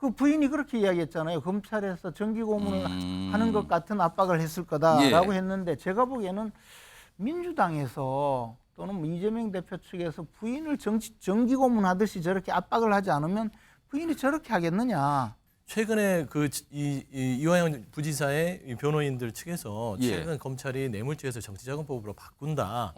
그 부인이 그렇게 이야기했잖아요. 검찰에서 정기 고문을 하는 것 같은 압박을 했을 거다라고 예. 했는데 제가 보기에는 민주당에서 또는 뭐 이재명 대표 측에서 부인을 정기 고문하듯이 저렇게 압박을 하지 않으면 부인이 저렇게 하겠느냐. 최근에 이화영 부지사의 이 변호인들 측에서 예. 최근 검찰이 뇌물죄에서 정치자금법으로 바꾼다라는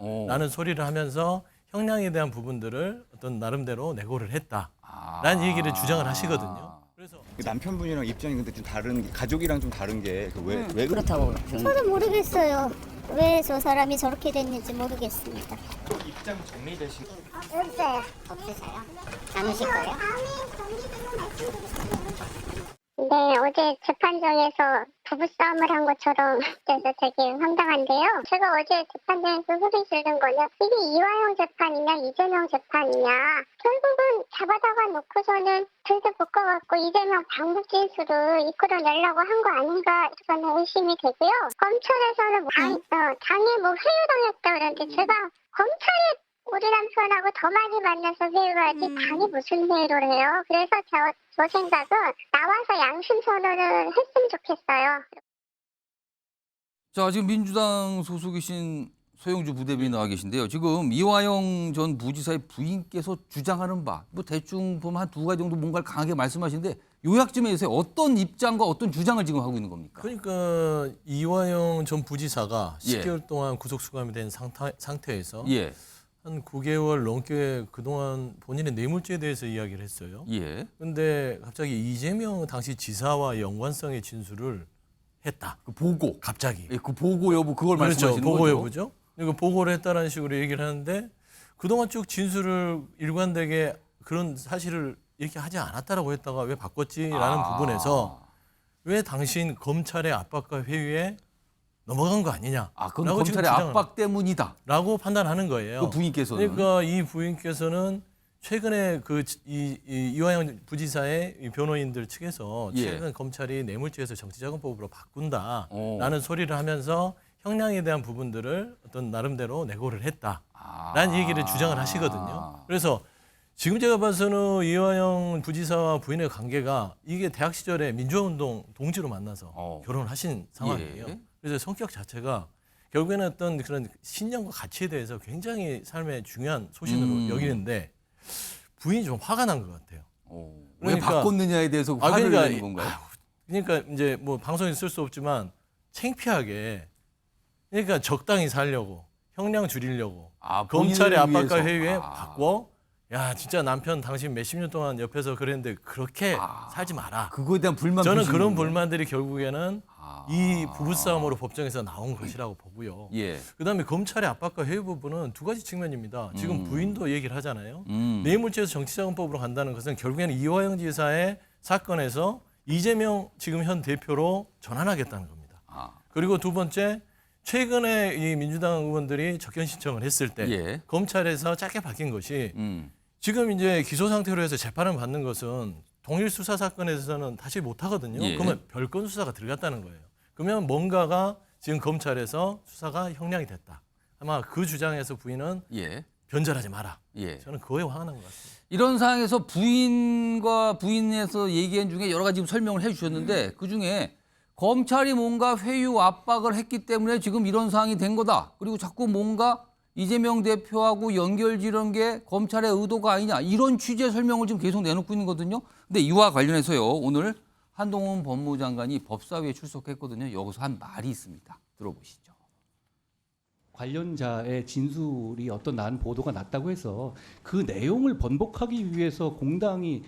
오. 소리를 하면서 형량에 대한 부분들을 어떤 나름대로 내고를 했다라는 아. 얘기를 주장을 하시거든요. 그래서 그 남편분이랑 입장이 근데 좀 다른 게 가족이랑 좀 다른 게 왜 그렇다고 저도 모르겠어요. 왜 저 사람이 저렇게 됐는지 모르겠습니다. 입장 정리되신 없어요. 없으세요? 안 오실 거예요? 네, 어제 재판장에서 부부싸움을 한 것처럼 돼서 되게 황당한데요. 제가 어제 재판장에서 소리 지른 거는 이게 이화영 재판이냐 이재명 재판이냐. 결국은 잡아다가 놓고서는 들들 묶어갖고 이재명 방북 진술을 이끌어내려고 한 거 아닌가 저는 의심이 되고요. 검찰에서는 당에 뭐 회유당했다 그러는데 제가 검찰에 우리 남편하고 더 많이 만나서 회유를 하지 당이 무슨 회유를 해요. 그래서 저 생각은 나와서 양심 선언을 했으면 좋겠어요. 자, 지금 민주당 소속이신 소영주 부대변인 나와 계신데요. 지금 이화영 전 부지사의 부인께서 주장하는 바, 뭐 대충 보면 한 두 가지 정도 뭔가를 강하게 말씀하시는데 요약 좀 해주세요. 어떤 입장과 어떤 주장을 지금 하고 있는 겁니까? 그러니까 이화영 전 부지사가 예. 10개월 동안 구속 수감이 된 상태에서 예, 한 9개월 넘게 그동안 본인의 뇌물죄에 대해서 이야기를 했어요. 예. 근데 갑자기 이재명 당시 지사와 연관성의 진술을 했다. 그 보고, 갑자기. 예, 그 보고 여부 그걸 그렇죠. 말씀하시는 보고 거죠? 여부죠. 그리고 보고를 했다라는 식으로 얘기를 하는데 그동안 쭉 진술을 일관되게 그런 사실을 이렇게 하지 않았다라고 했다가 왜 바꿨지라는 부분에서 왜 당신 검찰의 압박과 회유에 넘어간 거 아니냐. 아, 그건 라고 지금 검찰의 주장을- 압박 때문이다. 라고 판단하는 거예요. 그 부인께서는. 그러니까 이 부인께서는 최근에 이화영 부지사의 이 변호인들 측에서 예. 최근 검찰이 뇌물죄에서 정치자금법으로 바꾼다라는 오. 소리를 하면서 형량에 대한 부분들을 어떤 나름대로 내고를 했다라는 아. 얘기를 주장을 하시거든요. 그래서 지금 제가 봐서는 이화영 부지사와 부인의 관계가 이게 대학 시절에 민주화운동 동지로 만나서 결혼을 하신 상황이에요. 예. 그래서 성격 자체가 결국에는 어떤 그런 신념과 가치에 대해서 굉장히 삶의 중요한 소신으로 여기는데 부인이 좀 화가 난 것 같아요. 왜 그러니까- 바꿨느냐에 대해서 화를 내는 건가요? 그러니까 이제 뭐 방송에 쓸 수 없지만 창피하게 그러니까 적당히 살려고 형량 줄이려고 아, 검찰의 본인을 압박과 위해서. 회유에 아. 바꿔 야 진짜 남편 당신 몇십 년 동안 옆에서 그랬는데 그렇게 살지 마라. 그거에 대한 불만 저는 표시는 그런 건가요? 불만들이 결국에는 이 부부싸움으로 법정에서 나온 것이라고 보고요. 예. 그다음에 검찰의 압박과 회유 부분은 두 가지 측면입니다. 지금 부인도 얘기를 하잖아요. 음. 뇌물죄에서 정치자금법으로 간다는 것은 결국에는 이화영 지사의 사건에서 이재명 지금 현 대표로 전환하겠다는 겁니다. 아. 그리고 두 번째 최근에 이 민주당 의원들이 접견 신청을 했을 때 예. 검찰에서 짧게 밝힌 것이 음. 지금 이제 기소 상태로 해서 재판을 받는 것은 동일 수사 사건에서는 다시 못 하거든요. 예. 그러면 별건 수사가 들어갔다는 거예요. 그러면 뭔가가 지금 검찰에서 수사가 형량이 됐다. 아마 그 주장에서 부인은 예. 변절하지 마라. 예. 저는 그거에 화가 난 것 같습니다. 이런 상황에서 부인과 부인에서 얘기한 중에 여러 가지 지금 설명을 해 주셨는데 그중에 검찰이 뭔가 회유 압박을 했기 때문에 지금 이런 상황이 된 거다. 그리고 자꾸 뭔가 이재명 대표하고 연결지은 게 검찰의 의도가 아니냐. 이런 취지의 설명을 지금 계속 내놓고 있는 거거든요. 근데 이와 관련해서요. 오늘 한동훈 법무장관이 법사위에 출석했거든요. 여기서 한 말이 있습니다. 들어보시죠. 관련자의 진술이 어떤 난 보도가 났다고 해서 그 내용을 번복하기 위해서 공당이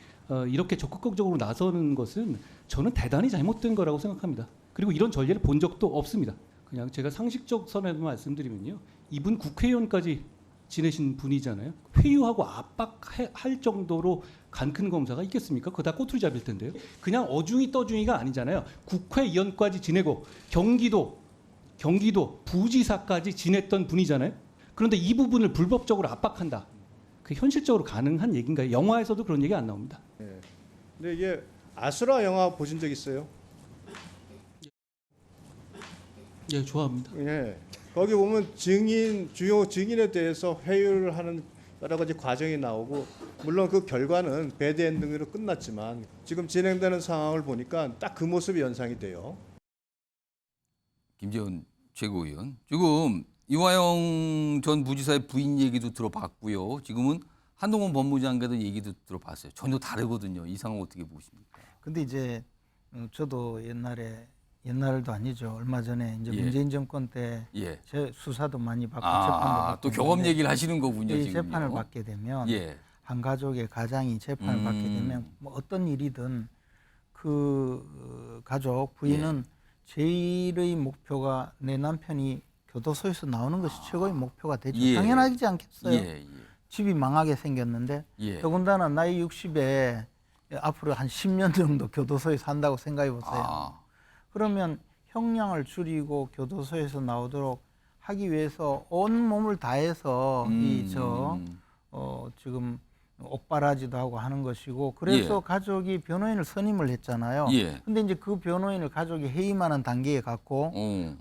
이렇게 적극적으로 나서는 것은 저는 대단히 잘못된 거라고 생각합니다. 그리고 이런 전례를 본 적도 없습니다. 그냥 제가 상식적 선에서 말씀드리면요. 이분 국회의원까지 지내신 분이잖아요. 회유하고 압박할 정도로 간 큰 검사가 있겠습니까? 그거 다 꼬투리 잡힐 텐데요. 그냥 어중이 떠중이가 아니잖아요. 국회의원까지 지내고 경기도 부지사까지 지냈던 분이잖아요. 그런데 이 부분을 불법적으로 압박한다. 그게 현실적으로 가능한 얘기인가요? 영화에서도 그런 얘기 안 나옵니다. 근데 이게 아수라 영화 보신 적 있어요? 예, 좋아합니다. 예. 거기 보면 주요 증인에 대해서 회유를 하는 여러 가지 과정이 나오고 물론 그 결과는 배드 엔딩으로 끝났지만 지금 진행되는 상황을 보니까 딱 그 모습이 연상이 돼요. 김재원 최고위원. 지금 이화영 전 부지사의 부인 얘기도 들어봤고요. 지금은 한동훈 법무장관도 얘기도 들어봤어요. 전혀 다르거든요. 이 상황 어떻게 보십니까? 근데 이제 저도 옛날도 아니죠. 얼마 전에 이제 예. 문재인 정권 때 예. 제 수사도 많이 받고 재판도 받고 또 경험 있는데 얘기를 하시는 거군요. 이 지금요. 재판을 받게 되면 예. 한 가족의 가장이 재판을 받게 되면 뭐 어떤 일이든 그 가족 부인은 제일의 목표가 내 남편이 교도소에서 나오는 것이 최고의 목표가 되죠. 예. 당연하지 않겠어요. 예. 집이 망하게 생겼는데 예. 더군다나 나이 60에 앞으로 한 10년 정도 교도소에 산다고 생각해 보세요. 아. 그러면 형량을 줄이고 교도소에서 나오도록 하기 위해서 온 몸을 다해서 지금 옥바라지도 하고 하는 것이고 그래서 예. 가족이 변호인을 선임을 했잖아요. 예. 근데 이제 그 변호인을 가족이 해임하는 단계에 갔고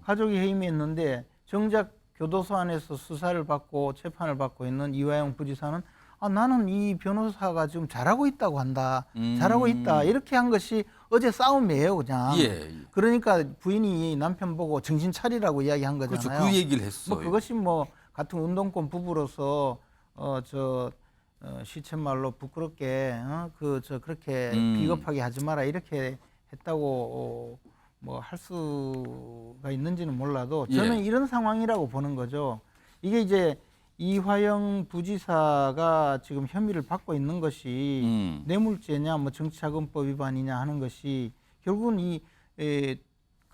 가족이 해임했는데 정작 교도소 안에서 수사를 받고 재판을 받고 있는 이화영 부지사는 나는 이 변호사가 지금 잘하고 있다고 한다. 잘하고 있다. 이렇게 한 것이 어제 싸움이에요, 그냥. 예. 그러니까 부인이 남편 보고 정신 차리라고 이야기한 그렇죠. 거잖아요. 그 얘기를 했어요. 뭐 그것이 뭐 같은 운동권 부부로서 시쳇말로 부끄럽게 그렇게 비겁하게 하지 마라 이렇게 했다고 뭐 할 수가 있는지는 몰라도 저는 예. 이런 상황이라고 보는 거죠. 이게 이제 이화영 부지사가 지금 혐의를 받고 있는 것이 뇌물죄냐 뭐 정치자금법 위반이냐 하는 것이 결국은 그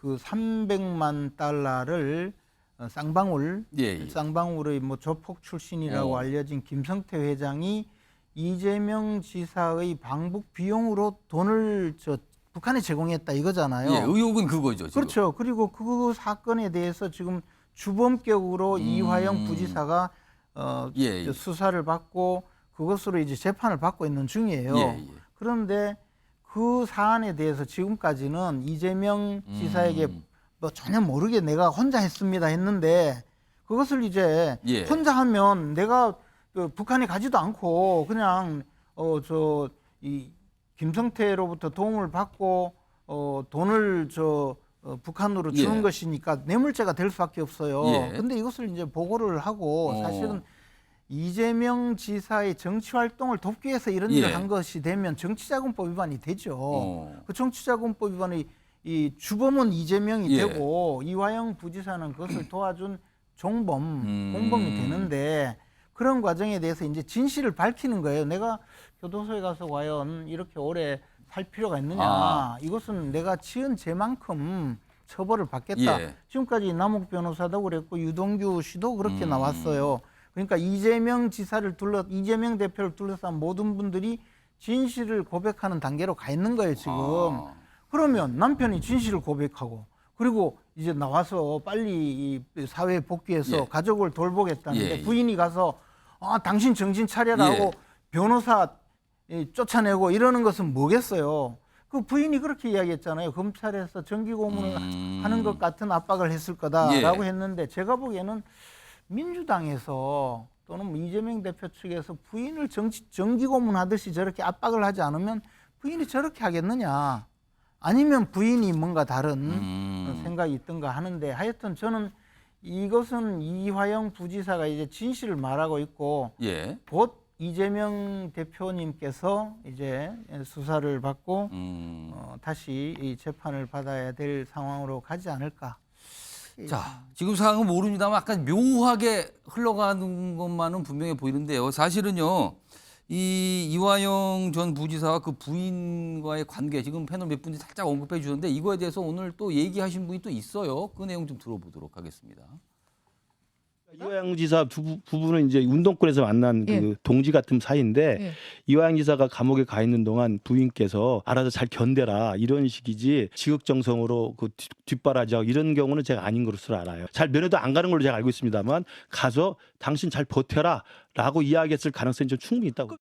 300만 달러를 쌍방울의 뭐 조폭 출신이라고 알려진 김성태 회장이 이재명 지사의 방북 비용으로 돈을 북한에 제공했다 이거잖아요. 예, 의혹은 그거죠. 지금. 그렇죠. 그리고 그 사건에 대해서 지금 주범격으로 이화영 부지사가 수사를 받고 그것으로 이제 재판을 받고 있는 중이에요. 예. 그런데 그 사안에 대해서 지금까지는 이재명 지사에게 뭐 전혀 모르게 내가 혼자 했습니다 했는데 그것을 이제 혼자 하면 내가 북한에 가지도 않고 그냥 이 김성태로부터 도움을 받고 돈을 북한으로 주는 것이니까 뇌물죄가 될 수밖에 없어요. 근데 이것을 이제 보고를 하고 사실은 이재명 지사의 정치 활동을 돕기 위해서 이런 일을 한 것이 되면 정치자금법 위반이 되죠. 그 정치자금법 위반의 이 주범은 이재명이 되고 이화영 부지사는 그것을 도와준 종범, 공범이 되는데 그런 과정에 대해서 이제 진실을 밝히는 거예요. 내가 교도소에 가서 과연 이렇게 오래 살 필요가 있느냐. 이것은 내가 지은 죄만큼 처벌을 받겠다. 지금까지 남욱 변호사도 그랬고 유동규 씨도 그렇게 나왔어요. 그러니까 이재명 대표를 둘러싼 모든 분들이 진실을 고백하는 단계로 가 있는 거예요, 지금. 그러면 남편이 진실을 고백하고 그리고 이제 나와서 빨리 이 사회에 복귀해서 가족을 돌보겠다는데 부인이 가서 당신 정신 차려라고 변호사 쫓아내고 이러는 것은 뭐겠어요. 그 부인이 그렇게 이야기했잖아요. 검찰에서 정기고문을 하는 것 같은 압박을 했을 거다라고 했는데 제가 보기에는 민주당에서 또는 뭐 이재명 대표 측에서 부인을 정기고문하듯이 저렇게 압박을 하지 않으면 부인이 저렇게 하겠느냐. 아니면 부인이 뭔가 다른 생각이 있던가 하는데 하여튼 저는 이것은 이화영 부지사가 이제 진실을 말하고 있고 곧 이재명 대표님께서 이제 수사를 받고 다시 이 재판을 받아야 될 상황으로 가지 않을까. 자, 지금 상황은 모릅니다만 약간 묘하게 흘러가는 것만은 분명해 보이는데요. 사실은요, 이 이화영 전 부지사와 그 부인과의 관계 지금 패널 몇 분이 살짝 언급해 주셨는데 이거에 대해서 오늘 또 얘기하신 분이 또 있어요. 그 내용 좀 들어보도록 하겠습니다. 이화영 지사 부부는 이제 운동권에서 만난 그 동지 같은 사이인데 이화영 지사가 감옥에 가 있는 동안 부인께서 알아서 잘 견뎌라 이런 식이지 지극정성으로 그 뒷바라지하고 이런 경우는 제가 아닌 것으로 알아요. 잘 면회도 안 가는 걸로 제가 알고 있습니다만 가서 당신 잘 버텨라라고 이야기했을 가능성이 좀 충분히 있다고.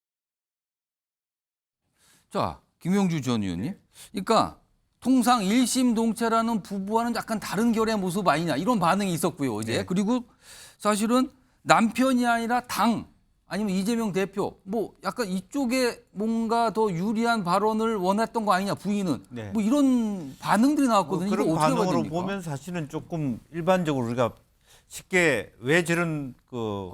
자, 김용주 전 의원님. 그러니까 통상 1심 동체라는 부부와는 약간 다른 결의 모습 아니냐 이런 반응이 있었고요. 어제. 그리고 사실은 남편이 아니라 아니면 이재명 대표 뭐 약간 이쪽에 뭔가 더 유리한 발언을 원했던 거 아니냐 부인은 네. 뭐 이런 반응들이 나왔거든요. 그런 이거 어떻게 봐야 반응으로 됩니까? 보면 사실은 조금 일반적으로 우리가 쉽게 왜 저런 그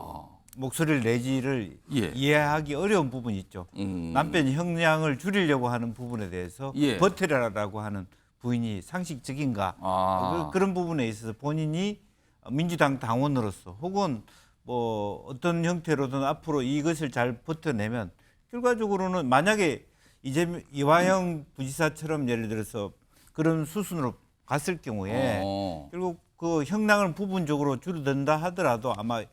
목소리를 내지를 예. 이해하기 어려운 부분이 있죠. 남편이 형량을 줄이려고 하는 부분에 대해서 예. 버텨라라고 하는 부인이 상식적인가 그런 부분에 있어서 본인이 민주당 당원으로서 혹은 뭐 어떤 형태로든 앞으로 이것을 잘 버텨내면 결과적으로는 만약에 이화영 부지사처럼 예를 들어서 그런 수순으로 갔을 경우에 결국 그 형량을 부분적으로 줄어든다 하더라도 아마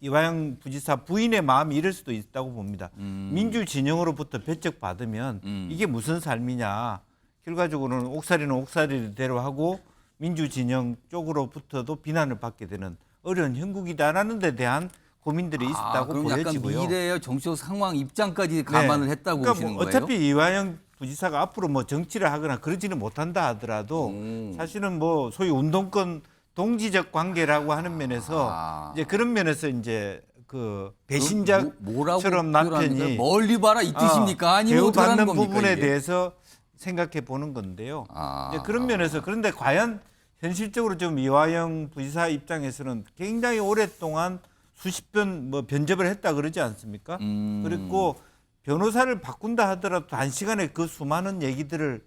이화영 부지사 부인의 마음이 이럴 수도 있다고 봅니다. 민주 진영으로부터 배척받으면 이게 무슨 삶이냐. 결과적으로는 옥살이는 옥살이대로 하고 민주 진영 쪽으로부터도 비난을 받게 되는 어려운 형국이다라는 데 대한 고민들이 있었다고 그럼 보여지고요. 약간 미래의 정치적 상황 입장까지 감안을 했다고 그러니까 보시는 뭐 거예요? 어차피 이화영 부지사가 앞으로 뭐 정치를 하거나 그러지는 못한다 하더라도 사실은 뭐 소위 운동권 동지적 관계라고 하는 면에서 이제 그런 면에서 이제 그 배신자처럼 남편이 멀리 봐라 이 뜻입니까? 아니면 어떻게 하는 대우받는 겁니까? 부분에 이게? 대해서 생각해 보는 건데요. 이제 그런 면에서 그런데 과연 현실적으로 좀 이화영 부지사 입장에서는 굉장히 오랫동안 수십 번 뭐 변접을 했다 그러지 않습니까? 그리고 변호사를 바꾼다 하더라도 단시간에 그 수많은 얘기들을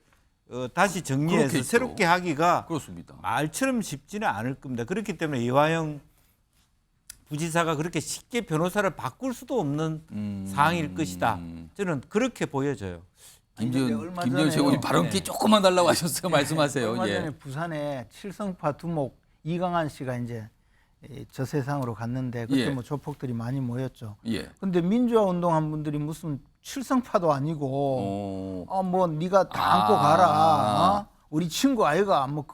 다시 정리해서 그렇겠죠. 새롭게 하기가 그렇습니다. 말처럼 쉽지는 않을 겁니다. 그렇기 때문에 이화영 부지사가 그렇게 쉽게 변호사를 바꿀 수도 없는 상황일 것이다. 저는 그렇게 보여져요. 김재현 최고님 발언기 조금만 달라고 하셨어요. 말씀하세요. 얼마 예. 전에 부산에 칠성파 두목 이강한 씨가 이제 저 세상으로 갔는데 그때 예. 뭐 조폭들이 많이 모였죠. 예. 근데 민주화 운동한 분들이 무슨 칠성파도 아니고 뭐 네가 다 안고 가라. 우리 친구 아이가 뭐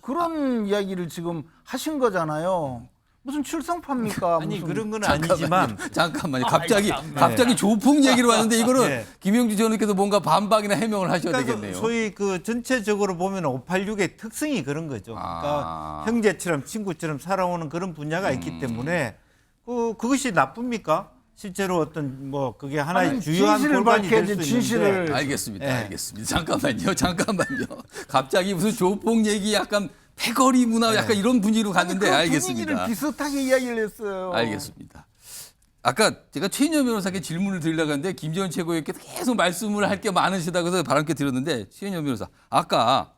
그런 이야기를 지금 하신 거잖아요. 무슨 칠성파입니까? 아니 무슨 그런 건 아니지만 잠깐만요. 갑자기 조폭 얘기로 왔는데 이거는 네. 김영주 전원께서 뭔가 반박이나 해명을 하셔야 그러니까 되겠네요. 소위 그 전체적으로 보면 586의 특성이 그런 거죠. 그러니까 형제처럼 친구처럼 살아오는 그런 분야가 있기 때문에 그것이 나쁩니까? 실제로 어떤 뭐 그게 하나의 주요한 골반이 될 수 있는데. 알겠습니다. 네. 알겠습니다. 잠깐만요. 갑자기 무슨 조폭 얘기 약간 패거리 문화 약간 이런 분위기로 갔는데 그 알겠습니다. 분위기를 비슷하게 이야기를 했어요. 알겠습니다. 아까 제가 최인현 변호사께 질문을 드리려고 했는데 김재원 최고위원께서 계속 말씀을 할 게 많으시다고 해서 바람께 드렸는데 최인현 변호사 아까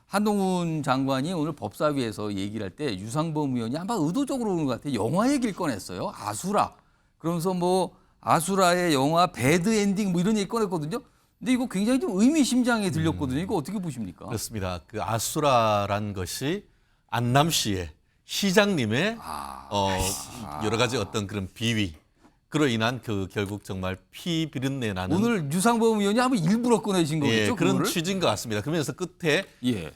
한동훈 장관이 오늘 법사위에서 얘기를 할 때 유상범 의원이 아마 의도적으로 그런 것 같아요. 영화 얘기를 꺼냈어요. 아수라. 그러면서 뭐 아수라의 영화 배드 엔딩 뭐 이런 얘기 꺼냈거든요. 근데 이거 굉장히 좀 의미심장하게 들렸거든요. 이거 어떻게 보십니까? 그렇습니다. 그 아수라란 것이 안남시의 시장님의 여러 가지 어떤 그런 비위 그로 인한 그 결국 정말 피 비린내 나는 오늘 유상범 의원이 아마 일부러 꺼내신 거겠죠? 예, 그런 그거를? 취지인 것 같습니다. 그러면서 끝에 예.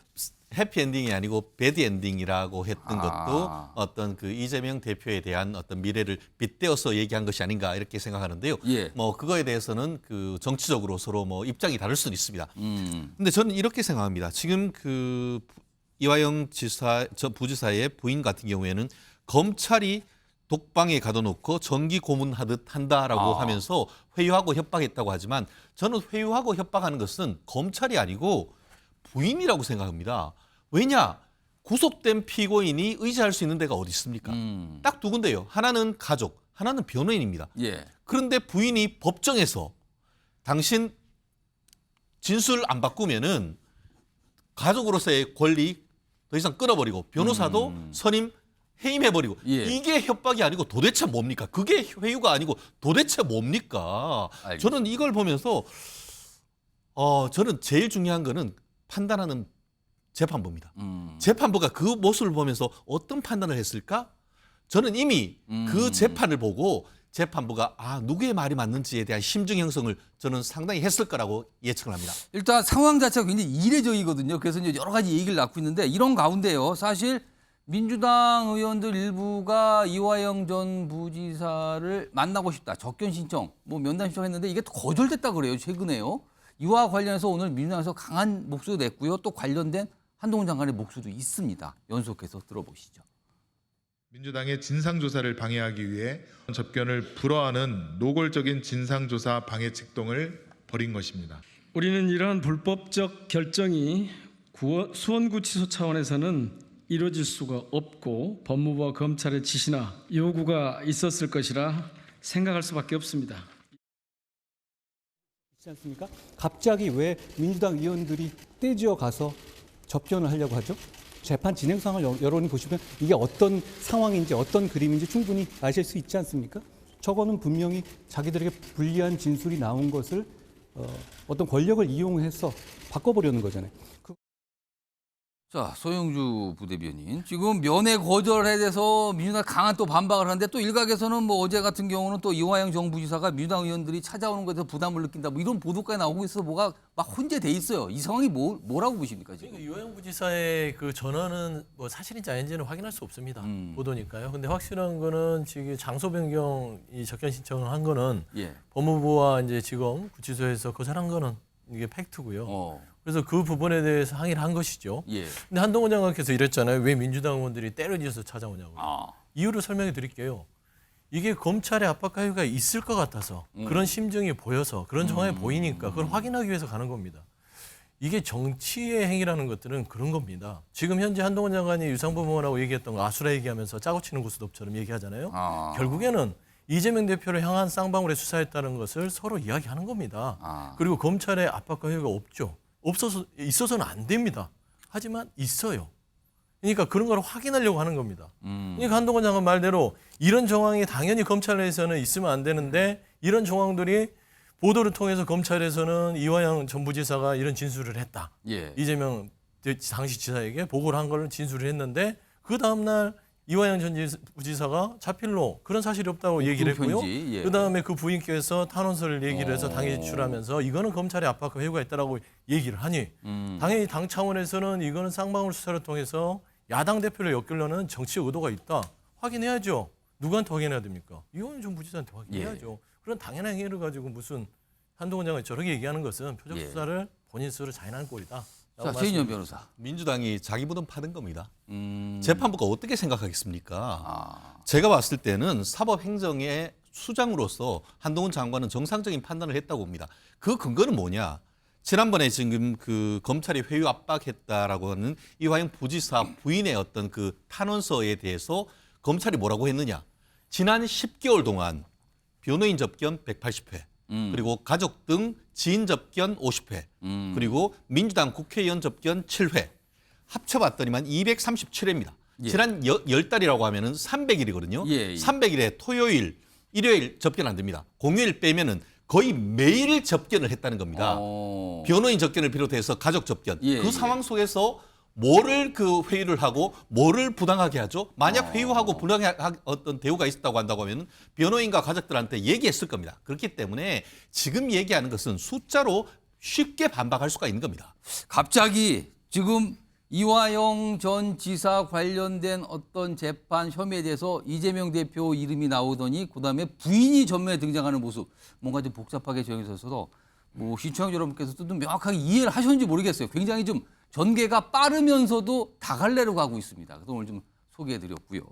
해피엔딩이 아니고 배드엔딩이라고 했던 것도 어떤 그 이재명 대표에 대한 어떤 미래를 빗대어서 얘기한 것이 아닌가 이렇게 생각하는데요. 예. 뭐 그거에 대해서는 그 정치적으로 서로 뭐 입장이 다를 수는 있습니다. 근데 저는 이렇게 생각합니다. 지금 그 이화영 부지사의 부인 같은 경우에는 검찰이 독방에 가둬놓고 정기 고문하듯 한다라고 하면서 회유하고 협박했다고 하지만 저는 회유하고 협박하는 것은 검찰이 아니고 부인이라고 생각합니다. 왜냐? 구속된 피고인이 의지할 수 있는 데가 어디 있습니까? 딱 두 군데요. 하나는 가족, 하나는 변호인입니다. 예. 그런데 부인이 법정에서 당신 진술 안 바꾸면은 가족으로서의 권리 더 이상 끊어버리고 변호사도 선임 해임해버리고 예. 이게 협박이 아니고 도대체 뭡니까? 그게 회유가 아니고 도대체 뭡니까? 알겠습니다. 저는 이걸 보면서 저는 제일 중요한 거는 판단하는 재판부입니다. 재판부가 그 모습을 보면서 어떤 판단을 했을까? 저는 이미 그 재판을 보고 재판부가 누구의 말이 맞는지에 대한 심증 형성을 저는 상당히 했을 거라고 예측을 합니다. 일단 상황 자체가 굉장히 이례적이거든요. 그래서 이제 여러 가지 얘기를 낳고 있는데 이런 가운데요. 사실 민주당 의원들 일부가 이화영 전 부지사를 만나고 싶다. 접견 신청, 뭐 면담 신청했는데 이게 또 거절됐다 그래요. 최근에요. 이와 관련해서 오늘 민주당에서 강한 목소리도 냈고요. 또 관련된 한동훈 장관의 목소리도 있습니다. 연속해서 들어보시죠. 민주당의 진상조사를 방해하기 위해 접견을 불허하는 노골적인 진상조사 방해 책동을 벌인 것입니다. 우리는 이러한 불법적 결정이 수원구치소 차원에서는 이루어질 수가 없고 법무부와 검찰의 지시나 요구가 있었을 것이라 생각할 수밖에 없습니다. 있지 않습니까? 갑자기 왜 민주당 의원들이 떼지어 가서 접견을 하려고 하죠? 재판 진행 상황을 여러분이 보시면 이게 어떤 상황인지 어떤 그림인지 충분히 아실 수 있지 않습니까? 저거는 분명히 자기들에게 불리한 진술이 나온 것을 어떤 권력을 이용해서 바꿔보려는 거잖아요. 자, 소영주 부대변인. 지금 면회 거절에 대해서 민주당 강한 또 반박을 하는데 또 일각에서는 뭐 어제 같은 경우는 또 이화영 정부지사가 민주당 의원들이 찾아오는 것에서 부담을 느낀다. 뭐 이런 보도까지 나오고 있어서 뭐가 막 혼재돼 있어요. 이 상황이 뭐라고 보십니까, 지금? 그러니까 이화영 부지사의 그 전언은 뭐 사실인지 아닌지는 확인할 수 없습니다. 보도니까요. 근데 확실한 거는 지금 장소 변경 이 접견 신청을 한 거는 예. 법무부와 이제 지금 구치소에서 거절한 거는 이게 팩트고요. 그래서 그 부분에 대해서 항의를 한 것이죠. 예. 근데 한동훈 장관께서 이랬잖아요. 왜 민주당 의원들이 때려지어서 찾아오냐고. 이유를 설명해 드릴게요. 이게 검찰의 압박 가해가 있을 것 같아서 그런 심정이 보여서 그런 정황이 보이니까 그걸 확인하기 위해서 가는 겁니다. 이게 정치의 행위라는 것들은 그런 겁니다. 지금 현재 한동훈 장관이 유상범의원하고 얘기했던 거 아수라 얘기하면서 짜고 치는 고스톱처럼 얘기하잖아요. 결국에는 이재명 대표를 향한 쌍방울의 수사였다는 것을 서로 이야기하는 겁니다. 그리고 검찰의 압박 가해가 없죠. 있어서는 안 됩니다. 하지만 있어요. 그러니까 그런 걸 확인하려고 하는 겁니다. 그러니까 한동훈 장관 말대로 이런 정황이 당연히 검찰 내에서는 있으면 안 되는데 이런 정황들이 보도를 통해서 검찰에서는 이화영 전 부지사가 이런 진술을 했다. 예. 이재명 당시 지사에게 보고를 한 걸 진술을 했는데 그 다음날 이화영 전 부지사가 자필로 그런 사실이 없다고 얘기를 했고요. 예. 그다음에 그 부인께서 탄원서를 얘기를 해서 당에 제출하면서 이거는 검찰의 압박과 회유가 있다라고 얘기를 하니 당연히 당 차원에서는 이거는 쌍방울 수사를 통해서 야당 대표를 엮으려는 정치 의도가 있다. 확인해야죠. 누구한테 확인해야 됩니까? 이화영 전 부지사한테 확인해야죠. 그런 당연한 행위를 가지고 무슨 한동훈 장관이 저렇게 얘기하는 것은 표적 수사를 본인 스스로 자인하는 꼴이다. 자, 최인현 변호사. 민주당이 자기 부담 파는 겁니다. 재판부가 어떻게 생각하겠습니까? 제가 봤을 때는 사법행정의 수장으로서 한동훈 장관은 정상적인 판단을 했다고 봅니다. 그 근거는 뭐냐? 지난번에 지금 그 검찰이 회유 압박했다라고 하는 이화영 부지사 부인의 어떤 그 탄원서에 대해서 검찰이 뭐라고 했느냐? 지난 10개월 동안 변호인 접견 180회, 그리고 가족 등 지인 접견 50회, 그리고 민주당 국회의원 접견 7회, 합쳐봤더니만 237회입니다. 예. 지난 10달이라고 하면은 300일이거든요. 예. 300일에 토요일, 일요일 접견 안 됩니다. 공휴일 빼면은 거의 매일 접견을 했다는 겁니다. 변호인 접견을 비롯해서 가족 접견. 예, 그 상황 속에서 뭐를 그 회유를 하고 뭐를 부당하게 하죠? 만약 회유하고 부당한 어떤 대우가 있었다고 한다고 하면 변호인과 가족들한테 얘기했을 겁니다. 그렇기 때문에 지금 얘기하는 것은 숫자로 쉽게 반박할 수가 있는 겁니다. 갑자기 지금 이화영 전 지사 관련된 어떤 재판 혐의에 대해서 이재명 대표 이름이 나오더니 그다음에 부인이 전면에 등장하는 모습 뭔가 좀 복잡하게 정해져서 뭐 시청자 여러분께서도 좀 명확하게 이해를 하셨는지 모르겠어요. 굉장히 좀 전개가 빠르면서도 다갈래로 가고 있습니다. 그래서 오늘 좀 소개해드렸고요.